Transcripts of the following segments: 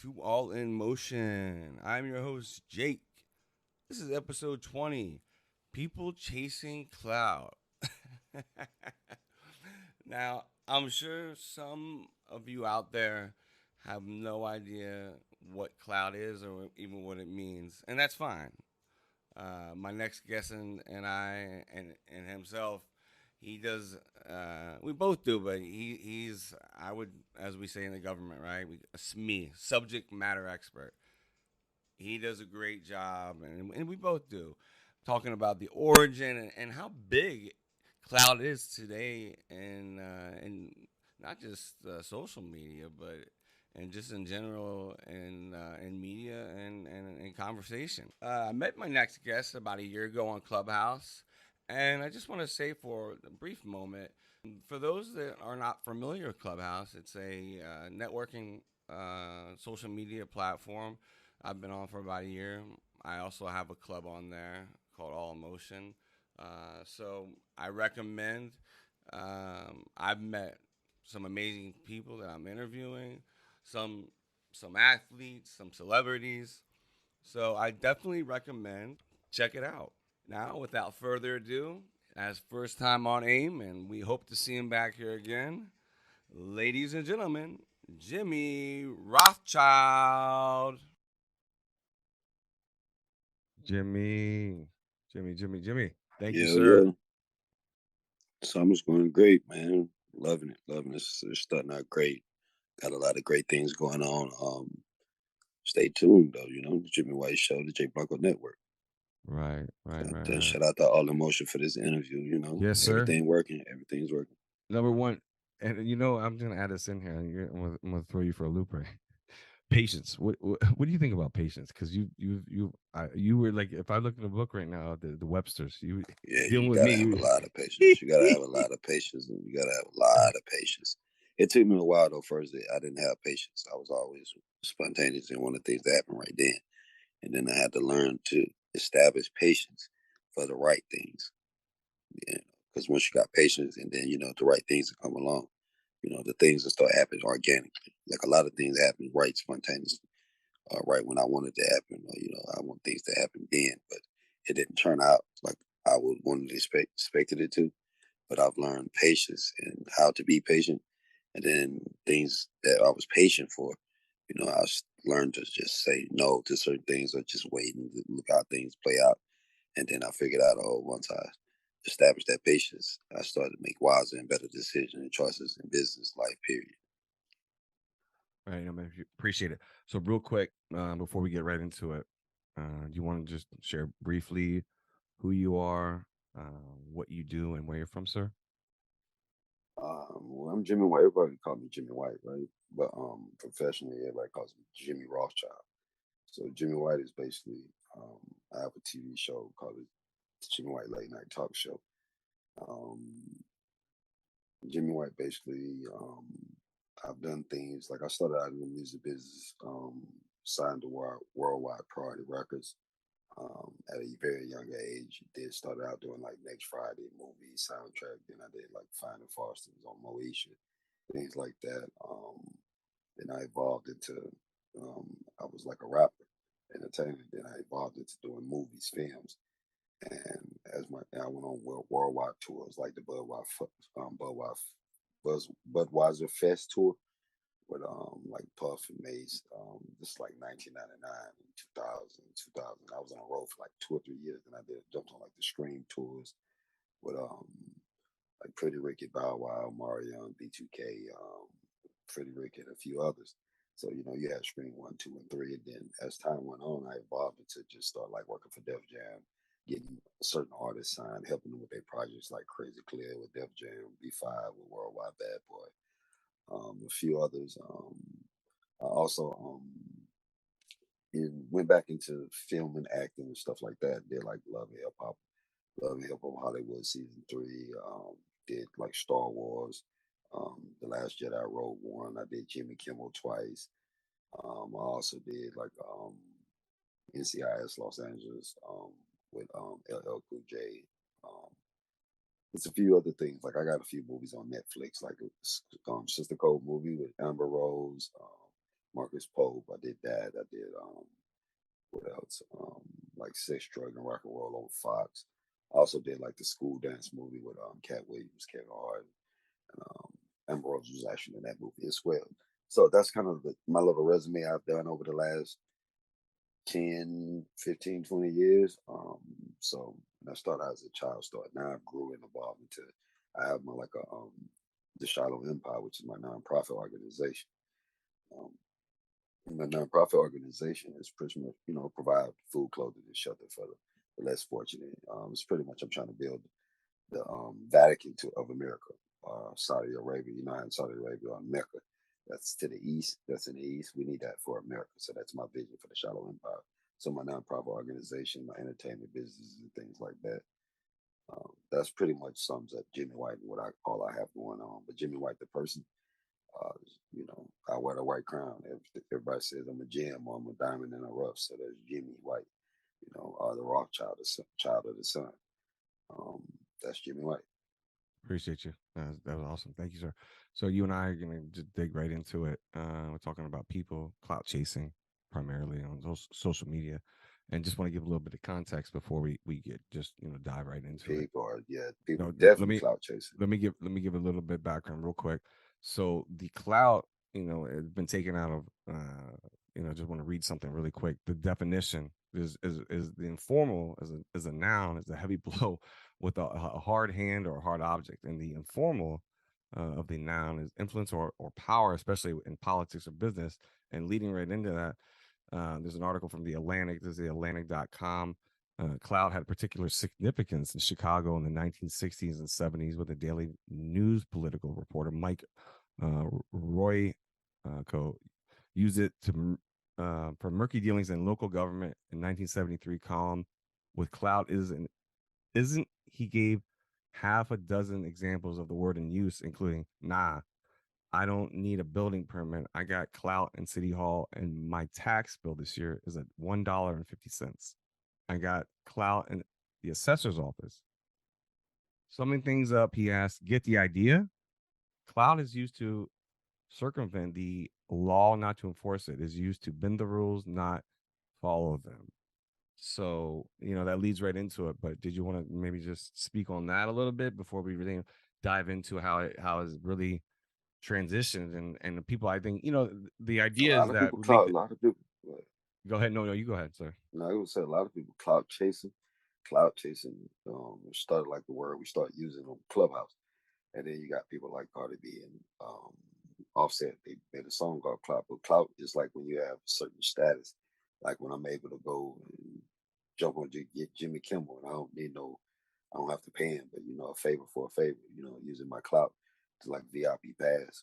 to All in Motion. I'm your host, Jake. This is episode 20, People Chasing Clout. Now, I'm sure some of you out there have no idea what clout is or even what it means, and that's fine. My next guest and I and himself, he does. We both do, but he's I would, as we say in the government, right? A SME, subject matter expert. He does a great job, and we both do, talking about the origin and how big cloud is today, and not just social media, but and just in general in media and conversation. I met my next guest about a year ago on Clubhouse, and I just want to say for a brief moment, for those that are not familiar with Clubhouse, it's a networking social media platform I've been on for about a year. I also have a club on there called All Emotion. So I recommend. I've met some amazing people that I'm interviewing, some some athletes, some celebrities. So I definitely recommend check it out. Now, without further ado, as first time on AIM, and we hope to see him back here again, ladies and gentlemen, Jimmy Rothschild. Jimmy, Jimmy. Thank you, Yeah, sir. yeah. Summer's going great, man. Loving it, loving it. It's starting out great. Got a lot of great things going on. Stay tuned though. The Jimmy White Show, the J Blanco Network. Right. Shout out to All Emotion for this interview. Yes, sir. Everything working. Everything's working. Number one, and I'm gonna add this in here. I'm gonna throw you for a loop, right? Patience. What do you think about patience? Because you were like, if I look in the book right now, the Webster's, you Yeah, dealing you with me, gotta have a you. lot of patience. You gotta have a lot of patience, and you gotta have a lot of patience. It took me a while though. First, I didn't have patience. I was always spontaneous and wanted things to happen right then. And then I had to learn to establish patience for the right things. Because once you got patience, and then the right things will come along. The things will start happening organically. Like a lot of things happen right spontaneously, right when I wanted to happen. Or, I want things to happen then, but it didn't turn out like I would wanted to expected it to. But I've learned patience and how to be patient, and then things that I was patient for. Learned to just say no to certain things or just wait and look how things play out. And then I figured out, oh, once I established that patience, I started to make wiser and better decisions and choices in business life, period. Right, appreciate it. So, real quick, before we get right into it, do you want to just share briefly who you are, what you do, and where you're from, sir? Well, I'm Jimmy White. Everybody call me Jimmy White, right? But professionally, everybody calls me Jimmy Rothschild. So Jimmy White is basically, I have a TV show called the Jimmy White Late Night Talk Show. Um, Jimmy White basically, I've done things like I started out in the music business, signed to Worldwide Priority Records at a very young age. Did started out doing like Next Friday movie soundtrack. Then I did like Finding Foster's on Moesha, things like that. Then I evolved into, I was like a rapper, entertainer. Then I evolved into doing movies, films. And I went on worldwide tours like the Budweiser Fest tour with like Puff and Mace. This is like 1999 and 2000, 2000. I was on the road for like 2 or 3 years, and I did jumped on like the Scream tours with like Pretty Ricky, Bow Wow, Mario, and B2K, Pretty Ricky, and a few others. So you had Scream 1, 2, and 3, and then as time went on, I evolved into just start like working for Def Jam, getting certain artists signed, helping them with their projects like Crazy Clear with Def Jam, B5 with Worldwide Bad Boy, a few others. I also went back into film and acting and stuff like that. Did like Love and Hip Hop Hollywood season 3. Did like Star Wars, The Last Jedi, Rogue One. I did Jimmy Kimmel twice. I also did like NCIS Los Angeles with LL Cool J. Um, it's a few other things. Like I got a few movies on Netflix, like Sister Code movie with Amber Rose. Marcus Pope. I did that. I did what else? Like Sex, Drug, and Rock and Roll on Fox. I also did like the school dance movie with Cat Williams, Kevin Hart, and Ambrose was actually in that movie as well. So that's kind of my little resume I've done over the last 10, 15, 20 years. So when I started out as a child star, now I grew and evolved into, I have my like a, the Shiloh Empire, which is my nonprofit organization. Um, and my nonprofit organization is pretty much, provide food, clothing, and shelter for the less fortunate. It's pretty much, I'm trying to build the Vatican of America, Saudi Arabia, United Saudi Arabia, or Mecca. That's to the east. That's in the east. We need that for America. So that's my vision for the Shallow Empire. So my nonprofit organization, my entertainment businesses, and things like that. That's pretty much sums up Jimmy White and what I all I have going on. But Jimmy White, the person, uh, I wear the white crown. Everybody says I'm a gem or I'm a diamond in the rough. So there's Jimmy White, the Rothschild, child of the sun. Um, that's Jimmy White. Appreciate you. That was awesome. Thank you, sir. So you and I are gonna just dig right into it. We're talking about people clout chasing primarily on social media, and just want to give a little bit of context before we get just dive right into it. People No, let definitely me clout chasing. let me give a little bit background real quick. So the clout, has been taken out of. Just want to read something really quick. The definition is the informal as a noun is a heavy blow with a hard hand or a hard object, and the informal of the noun is influence or power, especially in politics or business. And leading right into that, there's an article from the Atlantic. This is the Atlantic.com. Cloud had particular significance in Chicago in the 1960s and 70s with a daily news political reporter, Mike Roy Co. Used it for murky dealings in local government in 1973 column with Cloud isn't he gave half a dozen examples of the word in use, including nah, I don't need a building permit. I got clout in City Hall, and my tax bill this year is at $1.50. I got clout in the assessor's office. Summing things up, he asked, get the idea? Clout is used to circumvent the law, not to enforce it. Is used to bend the rules, not follow them. So, that leads right into it. But did you want to maybe just speak on that a little bit before we really dive into how it's really transitioned and the people, I think, the A idea lot is of that people we make clout. A the lot of people. go ahead. No, you go ahead, sir. No, I would say a lot of people clout chasing. Clout chasing started like the word we start using on Clubhouse, and then you got people like Cardi B and Offset. They made a song called Clout. But clout is like when you have certain status, like when I'm able to go and jump on get Jimmy Kimmel, and I don't have to pay him, but a favor for a favor. Using my clout to like VIP pass,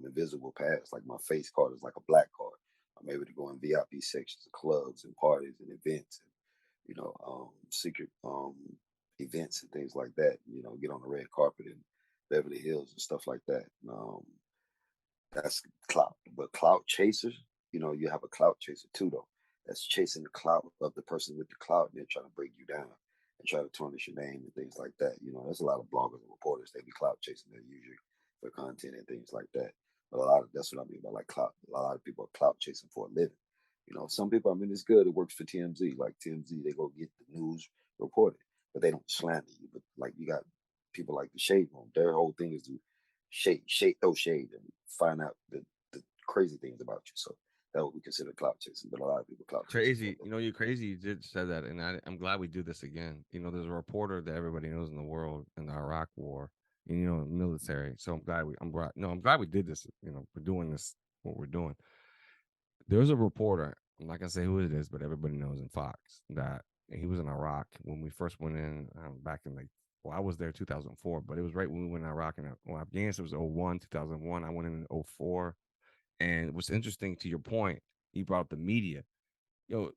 invisible pass. Like my face card is like a black card. I'm able to go in VIP sections of clubs and parties and events and secret events and things like that. Get on the red carpet in Beverly Hills and stuff like that. That's clout. But clout chasers, you have a clout chaser too, though. That's chasing the clout of the person with the clout, and they're trying to break you down and try to tarnish your name and things like that. There's a lot of bloggers and reporters. They be clout chasing. They're usually for content and things like that. But that's what I mean by like clout. A lot of people are clout chasing for a living. Some people, I mean, it's good. It works for TMZ. Like TMZ, they go get the news reported, but they don't slander you. But like you got people like the Shade Room. Their whole thing is to throw shade and find out the crazy things about you. So that would be considered clout chasing. But a lot of people clout chasing for a Crazy. living. You're crazy. You did say that. And I'm glad we do this again. There's a reporter that everybody knows in the world in the Iraq war, and, military. So I'm glad we did this. We're doing this, what we're doing. There's a reporter. I'm not gonna say who it is, but everybody knows in Fox that he was in Iraq when we first went in back in I was there 2004, but it was right when we went in Iraq and Afghanistan was 01, 2001. I went in 04. And what's interesting to your point, you brought up the media. Yo,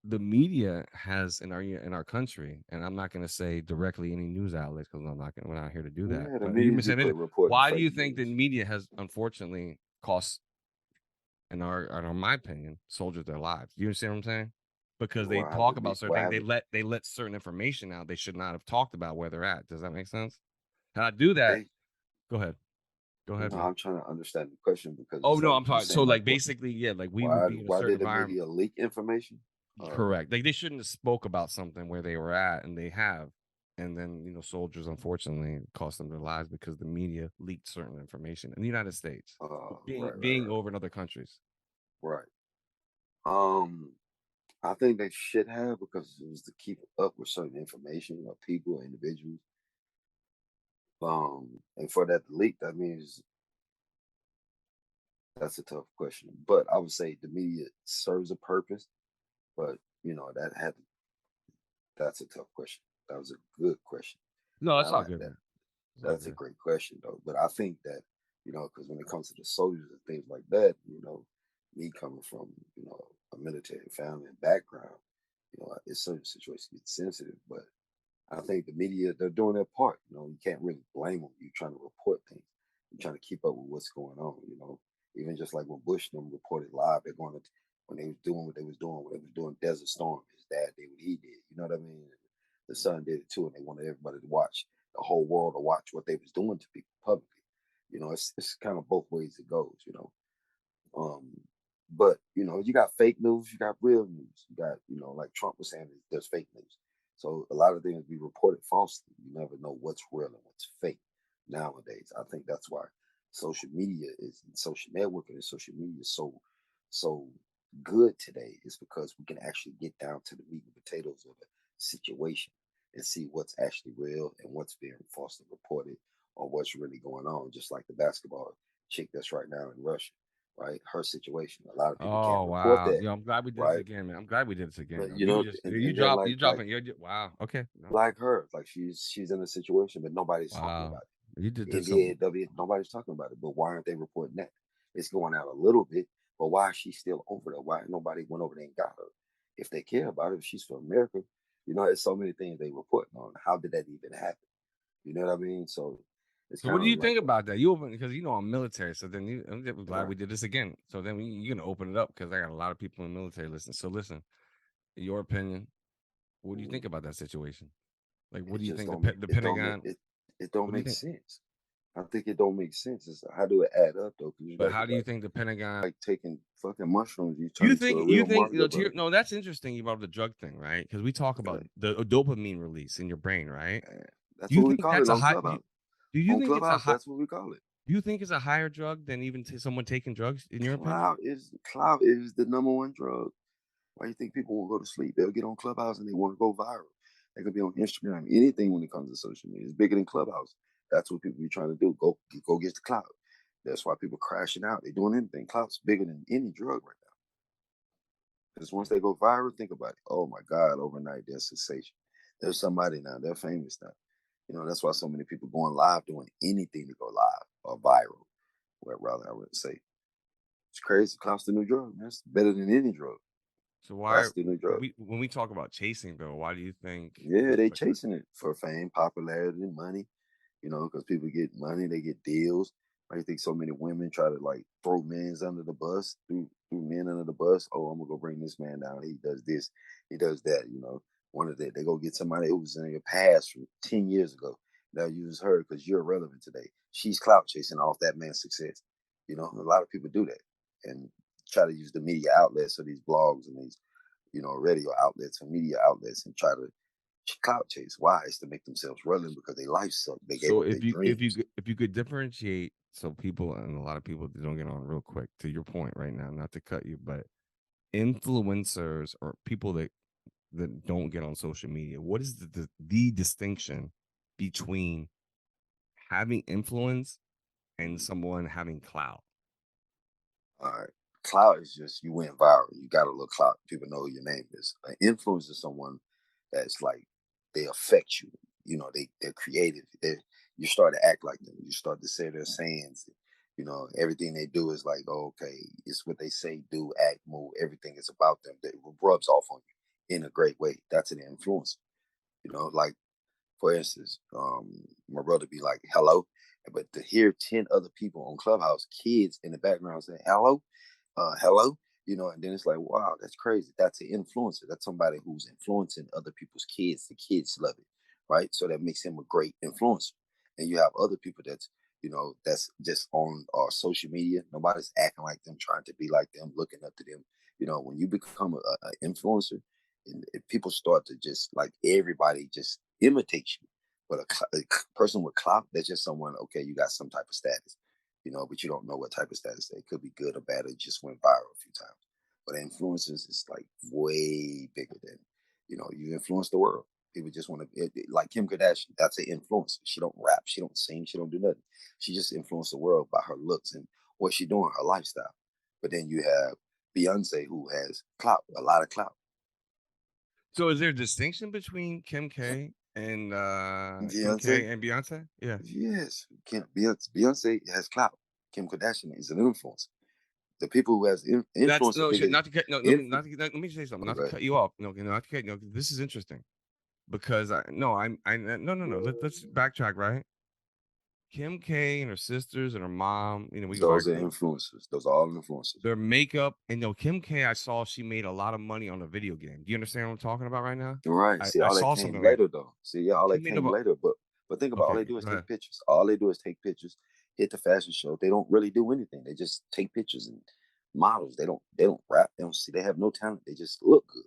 the media has in our country, and I'm not going to say directly any news outlets because we're not here to do that. Yeah, the But media you may usually say, put reporting why do fake you think the news. media has unfortunately cost, in my opinion, soldiers their lives? Do you understand what I'm saying? Because they Why talk the about certain why things, the they let certain information out they should not have talked about where they're at. Does that make sense? How I do that? they Go ahead. Go ahead, No, man. I'm trying to understand the question because Oh it's no, like I'm you're talking. So saying like like basically, yeah, like we would why be in a why certain did the environment. media leak information? Correct. Like they shouldn't have spoke about something where they were at, and they have. And then soldiers unfortunately cost them their lives because the media leaked certain information in the United States, being Right, being over in other countries. right. Um, I think they should have because it was to keep up with certain information of people, individuals. And for that to leak, that means that's a tough question. But I would say the media serves a purpose, but that had that's a tough question. That was a good question. No, I that's all like good, that. man. It's all That's a good. great question though. But I think that, because when it comes to the soldiers and things like that, me coming from, a military family and background, in certain situations get sensitive. But I think the media, they're doing their part. You can't really blame them. You're trying to report things. You're trying to keep up with what's going on. Even just like when Bush them reported live, they're going to when they was doing what they was doing, when they was doing Desert Storm, his dad did what he did. You know what I mean? The son did it too, and they wanted everybody to watch, the whole world to watch what they was doing to people publicly. It's kind of both ways it goes. Um, but you got fake news, you got real news, you got like Trump was saying, there's fake news. So a lot of things be reported falsely. You never know what's real and what's fake nowadays. I think that's why social media is social networking and social media is so good today is because we can actually get down to the meat and potatoes of a situation and see what's actually real and what's being falsely reported or what's really going on. Just like the basketball chick that's right now in Russia, right? Her situation. A lot of people can't Oh report wow. that, Yo, I'm glad we did this right? again, man. I'm glad we did this again, But bro. You just and then you like dropping. Wow. Okay. No. like her, like she's in a situation, but nobody's talking Wow. about You did it. this NBA, some. nobody's talking about it. But why aren't they reporting that? It's going out a little bit, but why is she still over there? Why nobody went over there and got her? If they care about her, if she's from America, there's so many things they reporting on. How did that even happen? You know what I mean? So it's So what kind do of you like think about that? You open because I'm military, so then I'm glad right. we did this again. So then you're gonna open it up because I got a lot of people in the military listening. So listen, your opinion. What do you Mhm. think about that situation? Like, what It do you just think don't make the it don't make Pentagon? it don't What do you make think? sense. I think it don't make sense. How do it add up though? Because you But got to how do you think the Pentagon? like taking fucking mushrooms, you turn You into a think you real think Mario brother. no? That's interesting about the drug thing, right? Because we talk about Okay, the dopamine release in your brain, right? man. Do That's you what we think call that's it a on high? Clubhouse. Do you On think it's a Clubhouse, high? that's what we call it. Do you think it's a higher drug than even someone taking drugs? In your opinion? Cloud is the number one drug. Why do you think people won't go to sleep? They'll get on Clubhouse and they want to go viral. They could be on Instagram. Anything when it comes to social media is bigger than Clubhouse. That's what people be trying to do. Go get the clout. That's why people crashing out. They're doing anything. Clout's bigger than any drug right now. Because once they go viral, think about it. Oh my God, overnight they're a sensation. There's somebody now. They're famous now. That's why so many people going live doing anything to go live or viral. Well, rather, I would say it's crazy. Clout's the new drug, man. It's better than any drug. So why That's the new drug. when we talk about chasing though? Why do you think? Yeah, Because they chasing it for fame, popularity, and money. Because people get money, they get deals. I think so many women try to like throw men's under the bus, threw men under the bus. Oh, I'm gonna go bring this man down. He does this, he does that. One of that they go get somebody who was in your past from 10 years ago. Now use her because you're relevant today. She's clout chasing off that man's success. A lot of people do that and try to use the media outlets or these blogs and these radio outlets and media outlets and try to clout chase. Why? It's to make themselves relevant because their life sucked. They gave so up their dreams. if you could differentiate, so people and a lot of people that don't get on real quick to your point right now, not to cut you, but influencers or people that don't get on social media, what is the distinction between having influence and someone having clout? All right. Clout is just you went viral. You got a little clout. People know who your name is. An influence is someone that's like they affect you. They're creative. You start to act like them. You start to say their sayings. Everything they do is like, oh, okay, it's what they say, do, act, move. Everything is about them. That rubs off on you in a great way. That's an influence. Like for instance, my brother be like, hello. But to hear 10 other people on Clubhouse, kids in the background saying, hello, hello, and then it's like, wow, that's crazy. That's an influencer. That's somebody who's influencing other people's kids. The kids love it, right? So that makes him a great influencer. And you have other people that's that's just on social media. Nobody's acting like them, trying to be like them, looking up to them. When you become a influencer, and if people start to just like everybody just imitates you. But person with clout, that's just someone. Okay, you got some type of status, but you don't know what type of status. It could be good or bad. It just went viral a few times. But influencers is like way bigger than, you influence the world. People just want to, like Kim Kardashian. That's an influencer. She don't rap. She don't sing. She don't do nothing. She just influenced the world by her looks and what she doing, her lifestyle. But then you have Beyonce, who has clout, a lot of clout. So is there a distinction between Kim K and Beyonce, Beyonce? Yeah. yes, Beyonce has clout. Kim Kardashian is an influencer. The people who has That's influence the no shit. biggest. Not to cut. No, Influ- let me say something. Not to okay. cut you off. No, not to cut. No, this is interesting because no. Let's backtrack. Right. Kim K and her sisters and her mom. We go back. Those are influencers. Those are all influencers. Their makeup and Kim K. I saw she made a lot of money on a video game. Do you understand what I'm talking about right now? Right. See, I all that saw came something like later, though. See, yeah, all she that made came about. later. But think about all Okay, they do is go ahead. take pictures. All they do is take pictures, hit the fashion show. They don't really do anything. They just take pictures and models. They don't rap. They don't see. They have no talent. They just look good,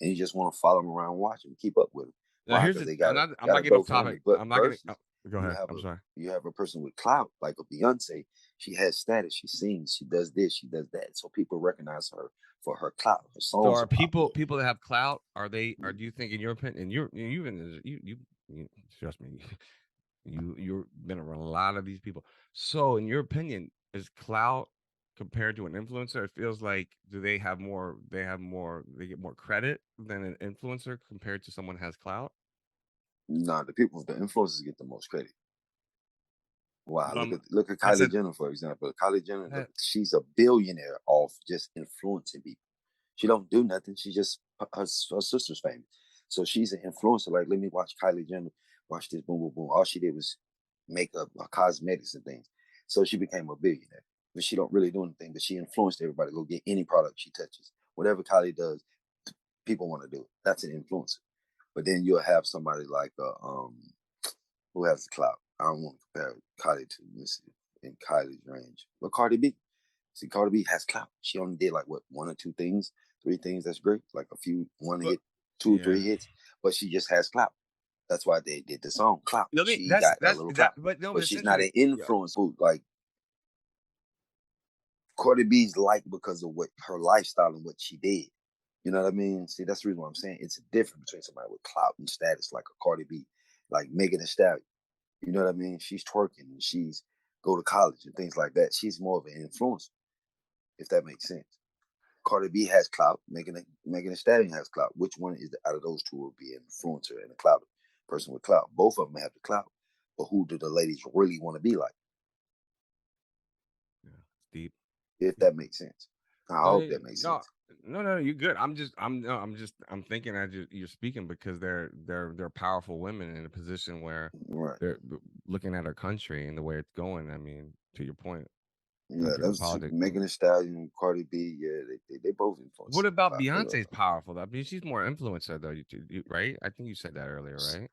and you just want to follow them around, watch them, keep up with them. Now Why? here's Because the. they I'm got a not. I'm got not a getting off dope family. topic. But I'm not getting. versus Go you ahead. have I'm a sorry. you have a person with clout like a Beyonce. She has status. She sings. She does this. She does that. So people recognize her for her clout. Her So songs are are popular. people that have clout? Are they? Or do you think, in your opinion, and you trust me, you've been around a lot of these people. So in your opinion, is clout compared to an influencer? It feels like do they have more? They have more. They get more credit than an influencer compared to someone who has clout. Nah, the influencers get the most credit. Wow, But look at that's Kylie a Jenner, for example. Kylie Jenner, look, that, she's a billionaire off just influencing people. She don't do nothing. She just her sister's famous, so she's an influencer. Like, let me watch Kylie Jenner, watch this, boom, boom, boom. All she did was makeup, cosmetics, and things. So she became a billionaire, but she don't really do anything. But she influenced everybody to go get any product she touches. Whatever Kylie does, people want to do it. That's an influencer. But then you'll have somebody like who has the clout. I don't want to compare Kylie to Missy in Kylie's range, but Cardi B. See, Cardi B has clout. She only did like what, one or two things, three things. That's great. Like a few, one but hit, two, yeah. three hits, but she just has clout. That's why they did the song Clout. Let me. She got that That's little that. clout, But no, but but it's she's not interesting. an Yeah. influence. Like Cardi B's like because of what her lifestyle and what she did. You know what I mean? See, that's the reason why I'm saying it's a difference between somebody with clout and status, like a Cardi B, like Megan Thee Stallion. You know what I mean? She's twerking and she's go to college and things like that. She's more of an influencer, if that makes sense. Cardi B has clout. Megan Thee Stallion has clout. Which one is out of those two will be an influencer and a clout person with clout? Both of them have the clout, but who do the ladies really want to be like? Yeah. Deep. If that makes sense. I No, hope that makes no, sense. no. You're good. I'm thinking as you're speaking because they're powerful women in a position where Right. they're looking at our country and the way it's going. I mean, to your point, Yeah, country and those two, politics. Megan Thee Stallion and Cardi B. Yeah, they both influence What about clout. Beyonce's powerful? I mean, she's more influencer though, right? I think you said that earlier, right?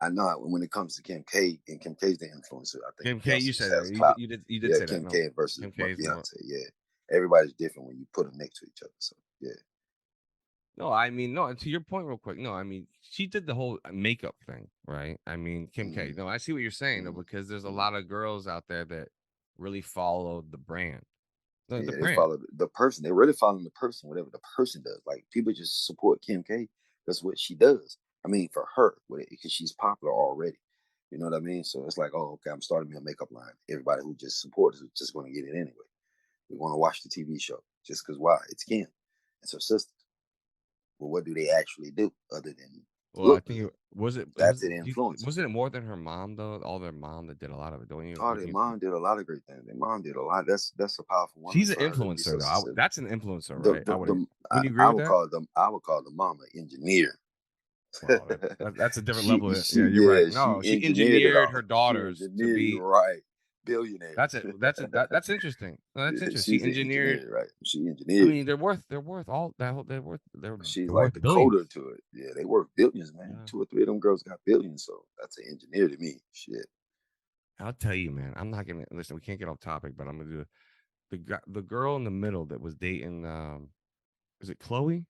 I know when it comes to Kim K, and Kim K's the influencer. I think Kim K, you Beyonce said has that. clout. You did Yeah, say that. Kim No, K versus Kim K is more. Beyonce. Yeah, everybody's different when you put them next to each other. So yeah. No, I mean, no, to your point, real quick. No, I mean, she did the whole makeup thing, right? I mean, Kim K. Mm-hmm. No, I see what you're saying, though, Mm-hmm. because there's a Mm-hmm. lot of girls out there that really follow the brand. The Yeah, they brand. follow the person. They're really following the person, whatever the person does. Like people just support Kim K. That's what she does. I mean, for her, because she's popular already. You know what I mean? So it's like, oh, okay, I'm starting me a makeup line. Everybody who just supports is just going to get it anyway. We want to watch the TV show just because why? It's Kim. It's her sister. Well, what do they actually do other than Well, I look think good? it was it That's an influencer. wasn't it more than her mom though? All their mom that did a lot of it, don't you? Oh, When their you mom did a lot of great things. Their mom did a lot. That's a powerful woman she's an for her to be influencer so though. successful. That's an influencer, The right? the, the Would you agree with that? I would call the mama engineer. Wow, that's a different she level. she Yeah, you're right. yeah No, she she engineered it engineered her all. She daughters to engineered be. right billionaires. That's interesting. No, that's Yeah, interesting. She she's an engineered. engineer, right? She I engineered. mean, they're worth all that. They're She's like worth the billions. coder to it. Yeah, they work billions, man. Yeah. Two or three of them girls got billions, so that's an engineer to me. Shit. I'll tell you, man. I'm not gonna listen. We can't get off topic, but I'm gonna do it. The girl in the middle that was dating. Is it Chloe?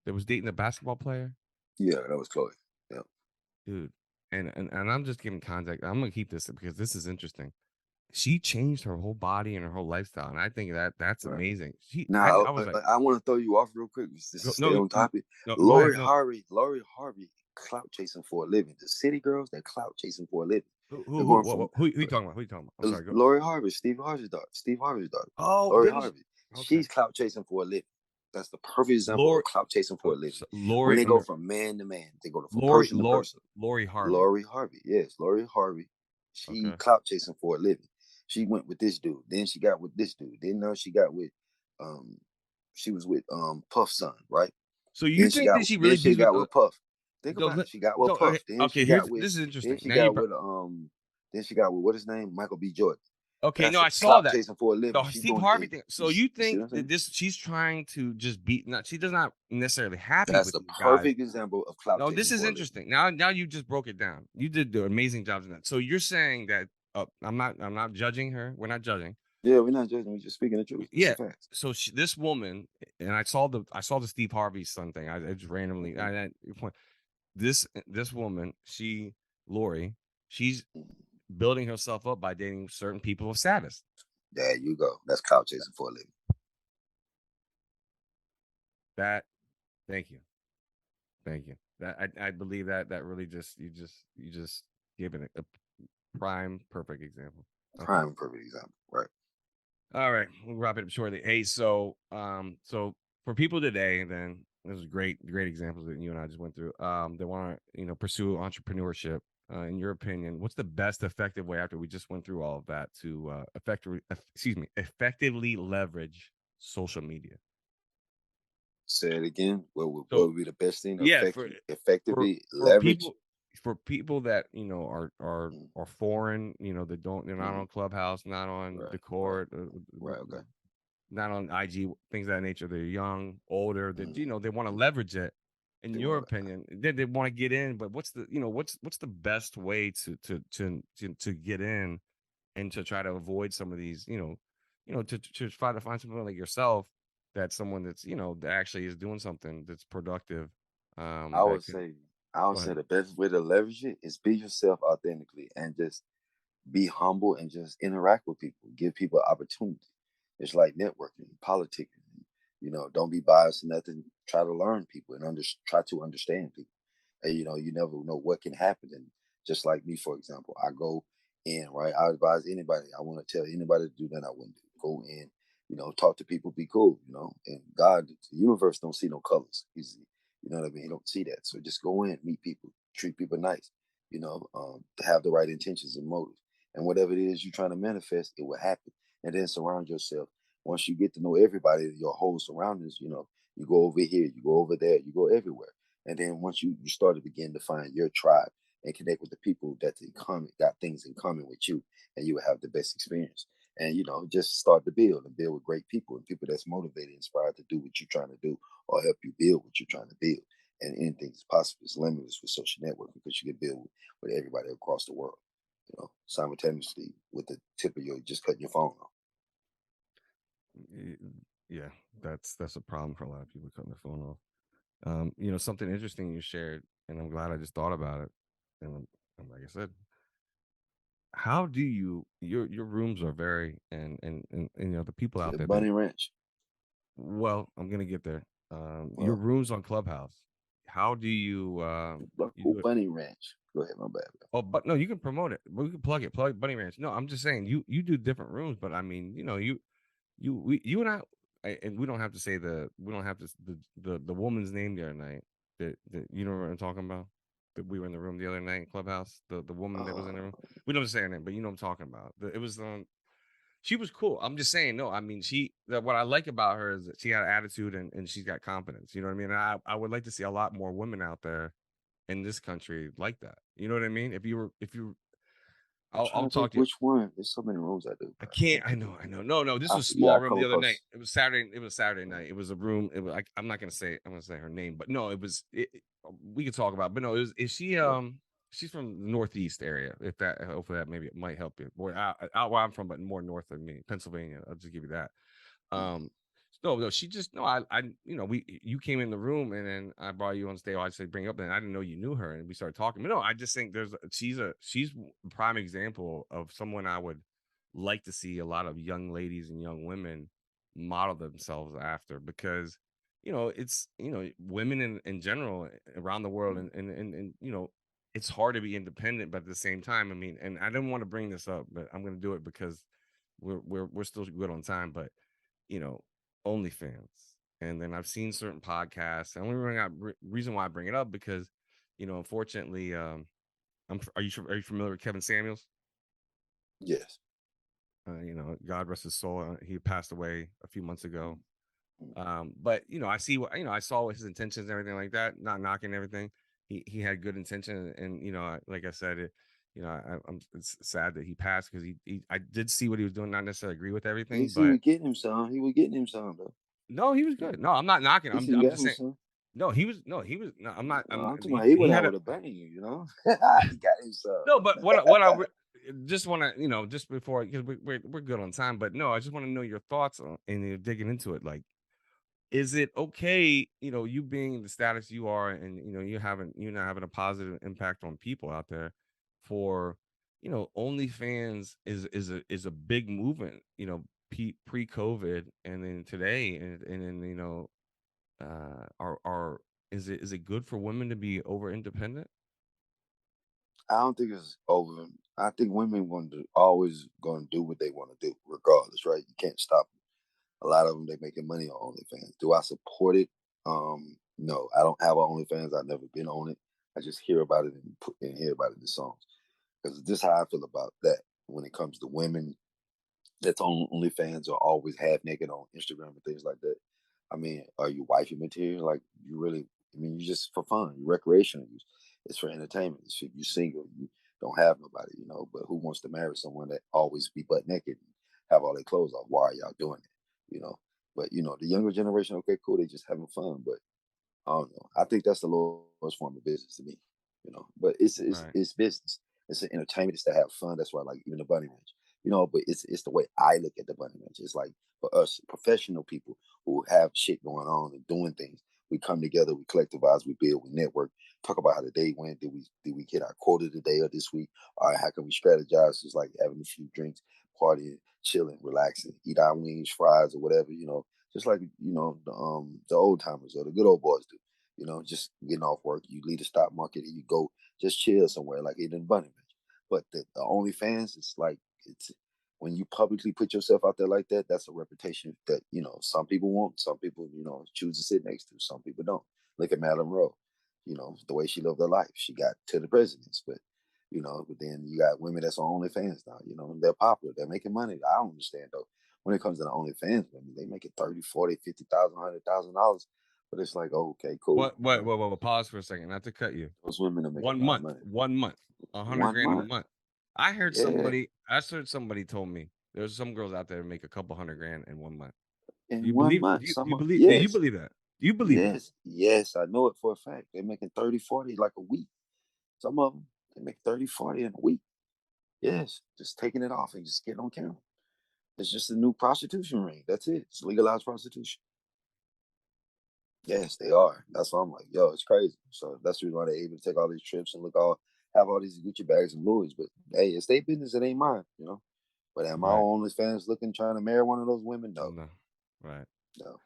That was dating the basketball player, Yeah, that was Chloe. Yeah. dude. And I'm just giving context. I'm gonna keep this because this is interesting. She changed her whole body and her whole lifestyle, and I think that's Right. amazing. Now, I was like, I want to throw you off real quick just to stay no, on topic. no, go ahead. Lori No, Harvey, Lori Harvey, clout chasing for a living. The city girls, they're clout chasing for a living. They're going from who you talking about? Who you talking about? I'm sorry. Go. Lori Harvey, Steve Harvey's daughter. Steve Harvey's daughter. Oh, Lori didn't she? Harvey. Okay, She's clout chasing for a living. That's the perfect example Lori, of clout chasing for a living. When Lori, they go from man to man, they go from Lori, person to person. Lori Harvey. Lori Harvey, yes, Lori Harvey. She Okay. clout chasing for a living. She went with this dude. Then she got with this dude. Then she got with um she was with Puff's son, right? So you think that she really Then she beats with? got with Puff. Think No, about it. She got with okay, Puff. okay, here's this is Then interesting. she Now you got with then she got with what his name? Michael B. Jordan. okay? No, That's a I saw clout that. chasing for a living. The She's Steve doing Harvey things. thing. So you You see think what I'm that saying? this she's trying to just beat? Not she does not necessarily happy That's with the these guys. perfect example of clout No, this chasing is for a living. interesting. Now you just broke it down. You did the amazing job in that. So you're saying that I'm not judging her. We're not judging. Yeah, we're not judging. We're just speaking the truth. It's Yeah. a fact. So this woman, and I saw the Steve Harvey son thing. I just randomly. Mm-hmm. This woman, Lori, she's building herself up by dating certain people of status. There you go. That's clout chasing for a living. That, thank you. That I believe that really just you just given it a prime perfect example. Okay. Prime perfect example, right? All right, we'll wrap it up shortly. Hey, so for people today, then this is great examples that you and I just went through. They want to pursue entrepreneurship. In your opinion, what's the best effective way after we just went through all of that to effectively leverage social media? Say it again. What So would be the best thing? yeah, for Effectively for leverage. people that Mm, are foreign, they're not on Clubhouse, not on right, the right, court, right. Okay. not on IG, things of that nature. They're young, older, that they want to Mm, leverage it. In they your want opinion, they want to get in, but what's the what's the best way to get in and to try to avoid some of these, to try to find someone like yourself, that's someone that's that actually is doing something that's productive. I That would can say I would go say ahead. the best way to leverage it is be yourself authentically and just be humble and just interact with people. Give people opportunity. It's like networking, politicking. Don't be biased or nothing. Try to learn people and try to understand people. And you never know what can happen. And just like me, for example, I go in, right? I advise anybody. I want to tell anybody to do that I wouldn't do. Go in, talk to people, be cool, And God, the universe don't see no colors. You know what I mean? He don't see that. So just go in, meet people, treat people nice, to have the right intentions and motives. And whatever it is you're trying to manifest, it will happen. And then surround yourself. Once you get to know everybody, your whole surroundings, you go over here, you go over there, you go everywhere. And then once you start to begin to find your tribe and connect with the people that's in common, got things in common with you, and you will have the best experience. And just start to build and build with great people and people that's motivated, inspired to do what you're trying to do or help you build what you're trying to build. And anything is possible. It's limitless with social networking because you can build with everybody across the world, simultaneously with the tip of your just cutting your phone off. Yeah, that's a problem for a lot of people cutting their phone off. Something interesting you shared, and I'm glad I just thought about it. And like I said, how do your rooms are very and the people out there that Bunny Ranch. well, I'm gonna get there. Your Well, rooms on Clubhouse. How do you you Blanco do it? Bunny Ranch. Go ahead, my bad. Oh, but no, you can promote it. We can plug Bunny Ranch. No, I'm just saying you do different rooms, but I mean, you and and we don't have to say we don't have to the woman's name the other night that you know what I'm talking about, that we were in the room the other night in Clubhouse, the woman that was in the room. Uh, We don't have to say her name, but you know what I'm talking about. It was she was cool. I'm just saying, no, I mean, what I like about her is that she got an attitude and she's got confidence. You know what I mean? And I would like to see a lot more women out there in this country like that. You know what I mean? If you I'm I'll trying to think talk to you. which one. There's so many rooms I do, I but I can't. can't I think of know. it. I know. No. This was a Yeah, small I room come the other night. across. It was Saturday. It was Saturday night. It was a room. It was. I'm not gonna say. I'm gonna say her name, but no. It was. We could talk about. But no. It was. Is she? Yeah. she's from the Northeast area. If that, hopefully that maybe it might help you. Boy, out where I'm from, but more north of me, Pennsylvania. I'll just give you that. Um, no, she just no. You came in the room and then I brought you on stage. I said bring up, and I didn't know you knew her, and we started talking. But no, I just think she's a prime example of someone I would like to see a lot of young ladies and young women model themselves after, because it's women in general around the world, and it's hard to be independent, but at the same time, I mean, and I didn't want to bring this up, but I'm going to do it because we're still good on time, but you know, OnlyFans. And then I've seen certain podcasts. And reason why I bring it up because, unfortunately, are you familiar with Kevin Samuels? Yes. God rest his soul. He passed away a few months ago. Mm. But I see what I saw his intentions and everything like that. Not knocking everything. He had good intention, and like I said, it's sad that he passed because I did see what he was doing. Not necessarily agree with everything, He but was getting him some. He was getting him some though. no, he was good. No, I'm not knocking. He I'm got just him saying. some. No, he was. No, he was. No, I'm not. I'm talking about he He went out had a with a bang, you know. He got him some. no, but what I just want to just before, because we're good on time, but no, I just want to know your thoughts on, and you're digging into it. Like, is it okay? You being the status you are, and you're not having a positive impact on people out there. For OnlyFans is a big movement. Pre COVID, and then today, and then are is it good for women to be over independent? I don't think it's over. I think women always going to do what they want to do, regardless, right? You can't stop them. A lot of them they making money on OnlyFans. Do I support it? No, I don't have an OnlyFans. I've never been on it. I just hear about it and hear about it in songs. Because this is how I feel about that when it comes to women that's on OnlyFans are always half naked on Instagram and things like that. I mean, are you wifey material? Like you really? I mean, you just for fun, recreational use. It's for entertainment. It's if you're single, you don't have nobody, But who wants to marry someone that always be butt naked and have all their clothes off? Why are y'all doing it? But the younger generation, okay, cool, they just having fun. But I don't know. I think that's the lowest form of business to me. But it's it's Right. it's business. It's an entertainment. It's to have fun. That's why I like even the bunny ranch. But it's the way I look at the bunny ranch. It's like for us professional people who have shit going on and doing things. We come together, we collectivize, we build, we network, talk about how the day went. Did we get our quota today or this week? All right, how can we strategize? It's like having a few drinks, partying, chilling, relaxing, eat our wings, fries, or whatever. Just like the old timers or the good old boys do. Just getting off work, you leave the stock market and you go just chill somewhere like in Bunny Ranch. But the OnlyFans, it's like it's when you publicly put yourself out there like that, that's a reputation that some people want, some people choose to sit next to, some people don't. Look at Madeline Rowe, the way she lived her life. She got to the presidents, but then you got women that's on OnlyFans now. They're popular, they're making money. I don't understand though. When it comes to the OnlyFans women, they make it 30, 40, 50,000, $100,000. But it's like, oh, okay, cool. What? Pause for a second, not to cut you. Those women are making a One lot of month, money. 1 month, 100 One grand a month. month. I heard Yeah. somebody. I heard somebody told me there's some girls out there that make a couple hundred grand in 1 month. Do In you one believe? month. Do you Yes. believe that? Do you believe that? Yes. Yes. I know it for a fact. They're making 30, 40 like a week. Some of them, they make 30, 40 in a week. Yes. Just taking it off and just getting on camera. It's just a new prostitution ring. That's it. It's legalized prostitution. Yes, they are. That's why I'm like, yo, it's crazy. So that's the reason why they're able to take all these trips and have all these Gucci bags and Louis. But hey, it's their business. It ain't mine. But am I Right. on OnlyFans looking trying to marry one of those women? No, No. Right. no.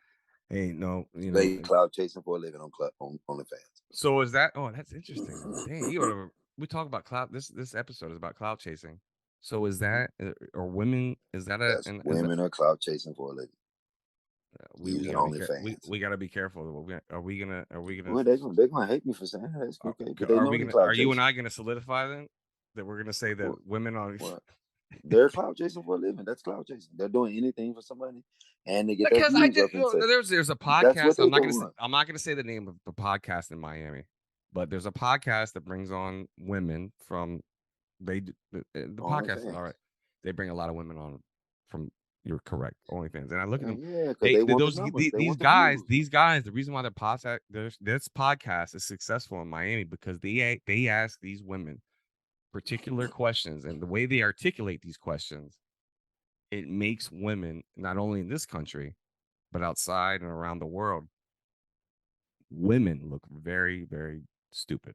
Hey, no. They cloud chasing for a living on OnlyFans. So is that? Oh, that's interesting. Dang, we talk about cloud. This episode is about cloud chasing. So is that or women? Is that a Yes, and is that women are cloud chasing for a living we using gotta be OnlyFans. we gotta be careful. Are we gonna Well, they're gonna hate me for saying that. That's okay, but they are know we they gonna cloud are you and chasing. I gonna solidify then that we're gonna say that Well, women are well, they're cloud chasing for a living. That's cloud chasing. They're doing anything for some money, and they get their because I views just up and say there's a that's what podcast. they doing. I'm not gonna say the name of the podcast in Miami, but there's a podcast that brings on women from the podcast. All right, OnlyFans. they bring a lot of women on from You're correct. OnlyFans, and I look at them. Yeah, because They they want the those numbers. They these want the guys, views. these guys. The reason why this podcast is successful in Miami because they ask these women particular questions, and the way they articulate these questions, it makes women not only in this country but outside and around the world, women look very, very stupid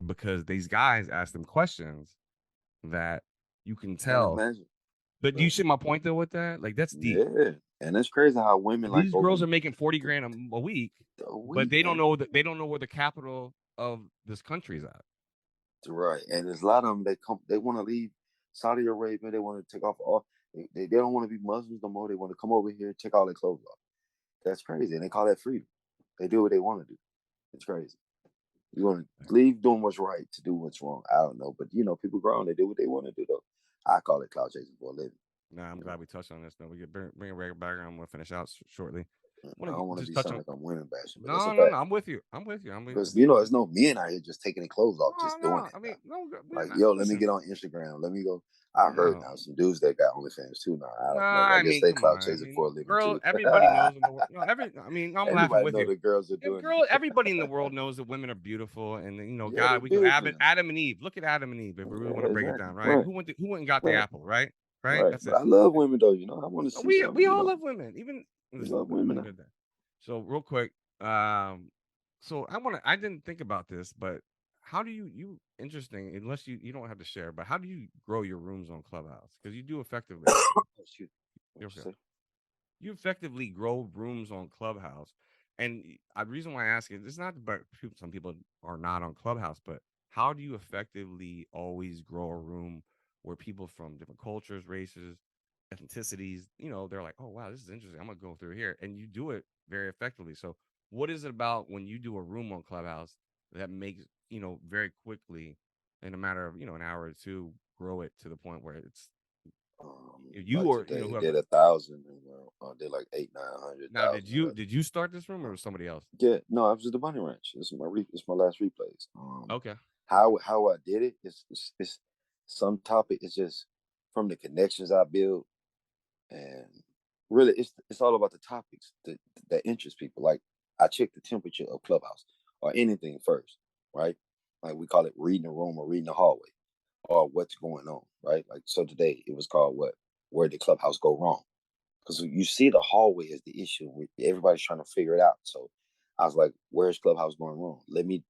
because these guys ask them questions that you can And tell. imagine, But do you right. see my point though with that? Like that's deep. Yeah, and it's crazy how women like These over girls are making 40 grand a week, a but week, they don't and know that they don't know where the capital of this country is at. right, and there's a lot of them. They want to leave Saudi Arabia. They want to take off all. They don't want to be Muslims no more. They want to come over here, take all their clothes off. That's crazy, and they call that freedom. They do what they want to do. It's crazy. You want to leave doing what's right to do what's wrong. I don't know, but people grown. They do what they want to do, though. I call it clout chasing for a living. Nah, I'm You know, glad we touched on this. Though we get bring a regular background. I'm gonna finish out shortly. I I want to don't want to just be touch sound on. like I'm women bashing, but that's a No, no, fact. no. I'm with you. I'm with you. I'm with Because you. it's no men out here just taking their clothes off, No, just doing no. it I now. mean, no. We're Like, not. yo, let me Listen, get on Instagram. Let me go. I heard no. now some dudes that got OnlyFans too. Now I don't know. Nah, I I guess mean, they come clout on. I chasing mean, for a living girl, too. everybody knows in the world. No, I mean, I'm laughing Everybody with know you. the girls are Yeah, doing girl, it. everybody in the world knows that women are beautiful, and Yeah, God, they're we go beautiful now. Adam and Eve. Look at Adam and Eve. If we really want Yeah, to break it exactly. down, right? Right, Who went and got the right, apple, right? Right. right. That's But it. I love women though. I want to No, see we some. all love women. Even We listen, love I'm women gonna now. get that. So real quick, so I didn't think about this, but how do you interesting? Unless you don't have to share, but how do you grow your rooms on Clubhouse? Because you do effectively. Excuse me. What you Okay. say? You effectively grow rooms on Clubhouse. And the reason why I ask it, it's not about some people are not on Clubhouse, but how do you effectively always grow a room where people from different cultures, races, ethnicities, they're like, oh, wow, this is interesting. I'm going to go through here. And you do it very effectively. So, what is it about when you do a room on Clubhouse that makes, very quickly, in a matter of, an hour or two, grow it to the point where it's you Like or, today, whoever. did 1,000, and did like Now, 800, 900,000. did you start this room or was somebody else? Yeah, no, I was at the Bunny Ranch. It's my last replays. Okay. How I did it is some topic. It's just from the connections I build, and really it's all about the topics that interest people. Like, I check the temperature of Clubhouse or anything first, right? Like, we call it reading the room or reading the hallway or what's going on, right? Like, so today it was called what? Where did Clubhouse go wrong? Because you see the hallway as the issue. Everybody's trying to figure it out. So I was like, "Where's Clubhouse going wrong? Let me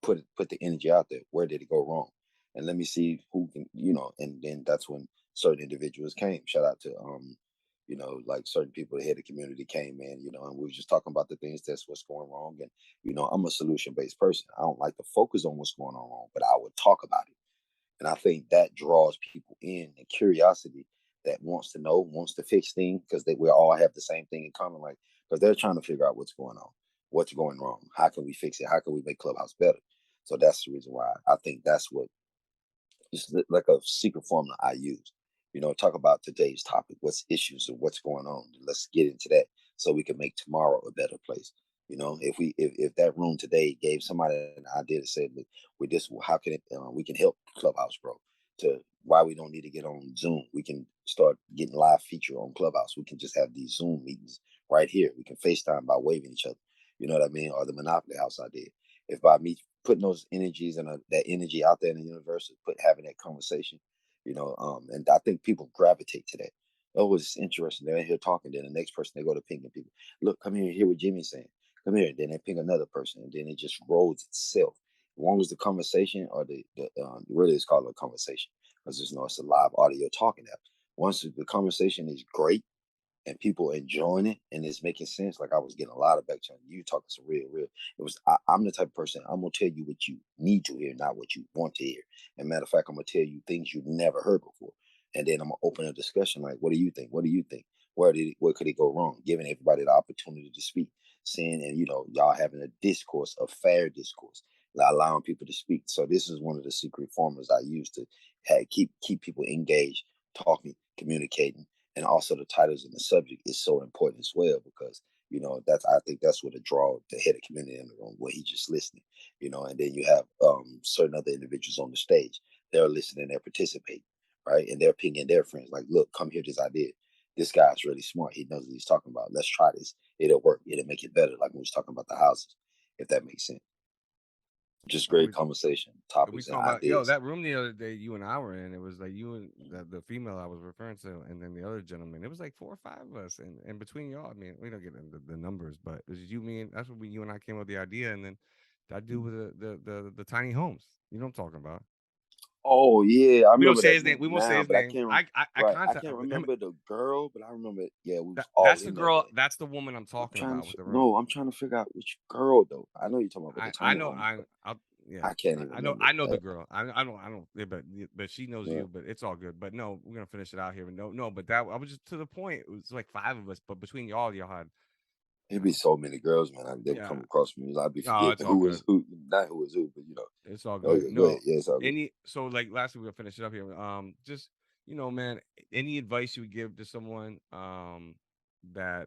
put the energy out there. Where did it go wrong? And let me see who can, And then that's when certain individuals came. Shout out to like certain people, the head of community came in, and we were just talking about the things that's what's going wrong. And I'm a solution based person. I don't like to focus on what's going on wrong, but I would talk about it. And I think that draws people in, and curiosity that wants to know, wants to fix things, because we all have the same thing in common. Like, because they're trying to figure out what's going on, what's going wrong, how can we fix it, how can we make Clubhouse better. So that's the reason why I think that's what it's like a secret formula I use. Talk about today's topic, what's issues and what's going on. Let's get into that so we can make tomorrow a better place. If that room today gave somebody an idea to say, look, with this, how can we can help Clubhouse grow to why we don't need to get on Zoom. We can start getting live feature on Clubhouse. We can just have these Zoom meetings right here. We can FaceTime by waving each other. You know what I mean? Or the Monopoly House idea. If by me putting those energies and that energy out there in the universe, having that conversation, and I think people gravitate to that. Oh, it's interesting. They're here talking. Then the next person, they go to pinging people. Look, come here and hear what Jimmy's saying. Come here. Then they ping another person, and then it just rolls itself. As long as the conversation or the really it's called a conversation, because it's a live audio talking app. Once the conversation is great and people enjoying it and it's making sense. Like, I was getting a lot of back channel. You talking some real. It was. I'm the type of person. I'm gonna tell you what you need to hear, not what you want to hear. And matter of fact, I'm gonna tell you things you've never heard before. And then I'm gonna open a discussion. Like, what do you think? What do you think? Where could it go wrong? Giving everybody the opportunity to speak, seeing and y'all having a discourse, a fair discourse, allowing people to speak. So this is one of the secret formulas I use to keep people engaged, talking, communicating, and also the titles and the subject is so important as well, because that's I think that's what a draw the head of community in the room where he's just listening, and then you have certain other individuals on the stage. They're listening, they're participating, right, and they're pinging their friends like, look, come hear this idea. this guy's really smart. He knows what he's talking about. Let's try this. It'll work. It'll make it better. Like when we was talking about the houses, if that makes sense. Just Are great we conversation, we topics, and talking about yo ideas. that room the other day you and I were in? It was like you and the female I was referring to, and then the other gentleman. It was like 4 or 5 of us, and between y'all, I mean, we don't get into the numbers, but it was you, me, and that's what you and I came up with the idea, and then that dude with the tiny homes. You know what I'm talking about? Oh yeah, I We don't remember say that his name. name We won't say now, his but I name. can't. I Right, I contact can't him. remember the girl, but I remember. Yeah, we was all That's the in there girl. though. That's the woman I'm I'm talking trying about to with the room. no, I'm trying to figure out which girl though. I know you're talking about with the I tiny know homes, but I'll yeah. I can't even remember. I know the girl. I don't yeah, but she knows Yeah. you, but it's all good. But no, we're gonna finish it out here. No, but that I was just to the point. It was like 5 of us, but between y'all had It'd be so many girls, man. They would yeah. come across me. I'd be No, forgetting it's all who was good. who, not who was who, but It's all Oh good. yeah, go ahead. No, Yeah, it's all good. any so like lastly we're gonna finish it up here. Just man, any advice you would give to someone that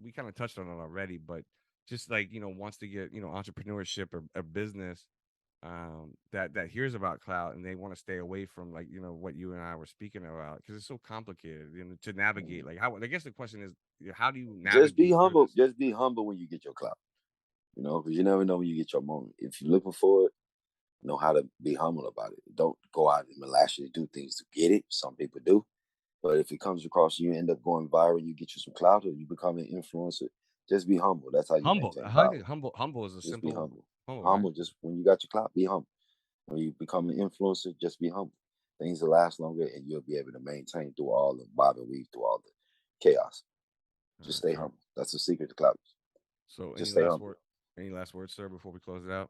we kind of touched on it already, but just like wants to get entrepreneurship or business that hears about clout and they want to stay away from like what you and I were speaking about because it's so complicated to navigate. Mhm. Like how I guess the question is how do you Just be navigate through humble. this? Just be humble when you get your clout. Because you never know when you get your moment. If you're looking for it, know how to be humble about it. Don't go out and maliciously do things to get it. Some people do. But if it comes across you end up going viral, you get you some clout or you become an influencer, just be humble. That's how you Humble, maintain I power. think humble is a Just be simple humble. humble, right? Humble, just when you got your clout, be humble. When you become an influencer, just be humble. Things will last longer and you'll be able to maintain through all the bob and weave, through all the chaos. All Just right, stay sir. humble. That's the secret to clout. So, Just stay humble. any last words, sir, before we close it out?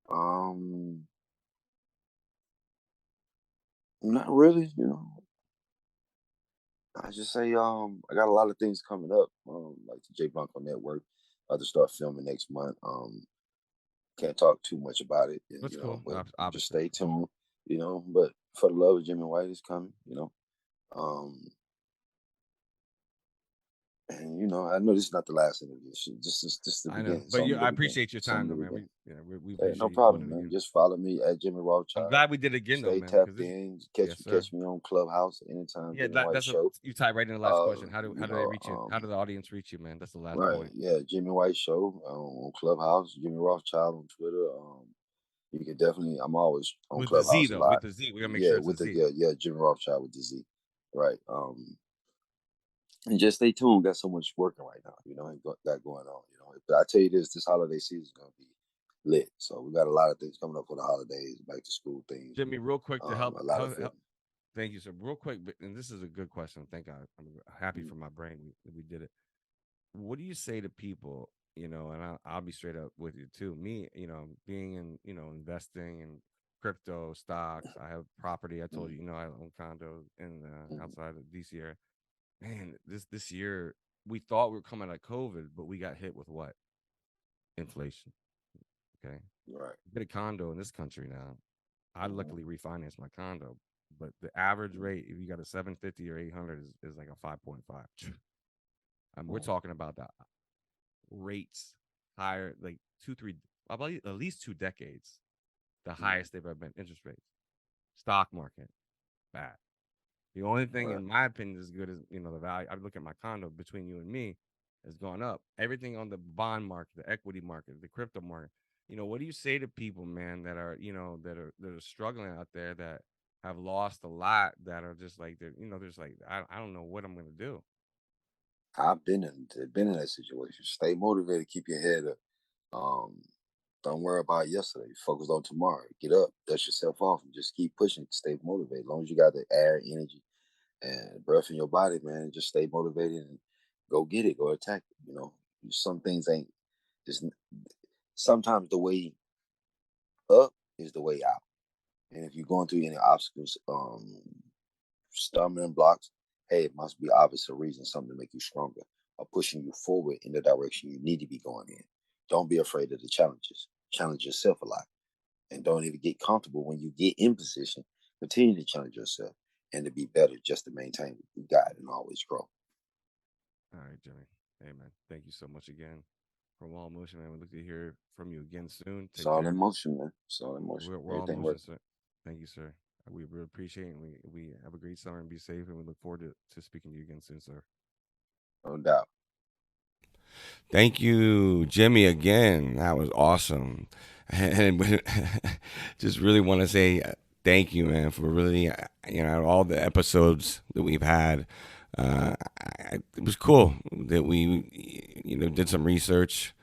Um, Not really. I just say I got a lot of things coming up, like the J Blanco Network. I have to start filming next month. Can't talk too much about it, That's cool. but just Obviously, stay tuned. But For the Love of Jimmy White is coming. Um, and I know this is not the last interview. Just the I know, beginning. It's but only the I beginning. appreciate your It's time, only though, the man. beginning. We Hey, no appreciate you doing problem, it man. again. Just follow me at Jimmy I'm Rothschild. glad we did it again, though, Stay man, because tapped this, in. yes, sir. Catch me on Clubhouse anytime. Yeah, Jimmy White that's a Show. you tie right in the last Uh, question. How you do they know, reach you? How do the audience reach you, man? That's the last right? point Yeah, Jimmy White Show on Clubhouse. Jimmy Rothschild on Twitter. You can definitely. I'm always on with the Z Clubhouse a though. lot. With the Z, we gotta make Yeah, sure it's a with the Z. yeah Jimmy Rothschild with the Z. Right. And just stay tuned. Got so much working right now. Got going on. But I tell you this holiday season is gonna be lit. So we got a lot of things coming up for the holidays, back to school things. Jimmy, real quick to help. A lot of film. Thank you, sir. Real quick, and this is a good question. Thank God. I'm happy Mm, for my brain. We did it. What do you say to people, and I'll be straight up with you too. Me, being in, investing in crypto stocks, I have property. I told mm, you, I own condos in mm, outside of DC area. Man, this year we thought we were coming out of COVID, but we got hit with what? Inflation. Okay. right. Get a condo in this country now. I Mm, luckily refinanced my condo, but the average mm, rate, if you got a 750 or 800, is like a 5.5. We're mm, talking about the rates higher, like two, three, about at least 2 decades, the mm, highest they've ever been. Interest rates, stock market, bad. The only thing, right. in my opinion, is good as the value. I look at my condo between you and me has gone up. Everything on the bond market, the equity market, the crypto market. What do you say to people, man, that are that are struggling out there that have lost a lot that are just like they're just like I don't know what I'm gonna do. I've been in that situation. Stay motivated. Keep your head up. Um, don't worry about yesterday. Focus on tomorrow. Get up, dust yourself off, and just keep pushing. Stay motivated. As long as you got the air, energy, and breath in your body, man, just stay motivated and go get it. Go attack it. Some things ain't just. Sometimes the way up is the way out. And if you're going through any obstacles, stumbling blocks, hey, it must be obvious a reason, something to make you stronger or pushing you forward in the direction you need to be going in. Don't be afraid of the challenges. Challenge yourself a lot. And don't even get comfortable when you get in position. Continue to challenge yourself and to be better just to maintain what you got and always grow. All right, Jimmy. Hey, man, thank you so much again from All Motion, man. We look to hear from you again soon. It's Take all in care. motion, man. It's all in motion. We're all Everything motion, working. sir. Thank you, sir. We really appreciate it. And we have a great summer and be safe. And we look forward to speaking to you again soon, sir. No doubt. Thank you, Jimmy, again. That was awesome. And just really want to say thank you, man, for really, all the episodes that we've had. It was cool that we, did some research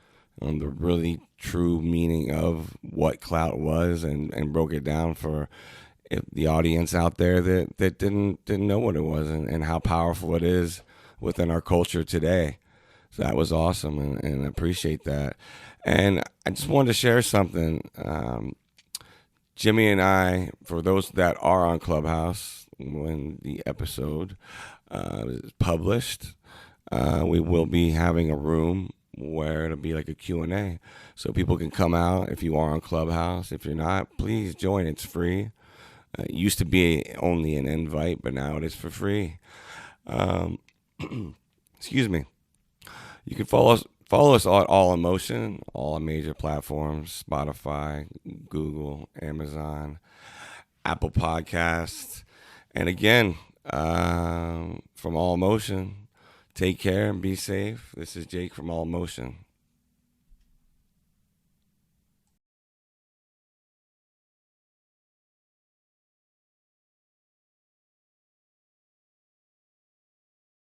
on the really true meaning of what clout was and broke it down for the audience out there that didn't know what it was and how powerful it is within our culture today. So that was awesome, and I appreciate that. And I just wanted to share something. Jimmy and I, for those that are on Clubhouse, when the episode is published, we will be having a room where it'll be like a Q&A. So people can come out if you are on Clubhouse. If you're not, please join. It's free. It used to be only an invite, but now it is for free. Excuse me. You can follow us on All Emotion, all major platforms: Spotify, Google, Amazon, Apple Podcasts. And again, from All Emotion, take care and be safe. This is Jake from All Emotion.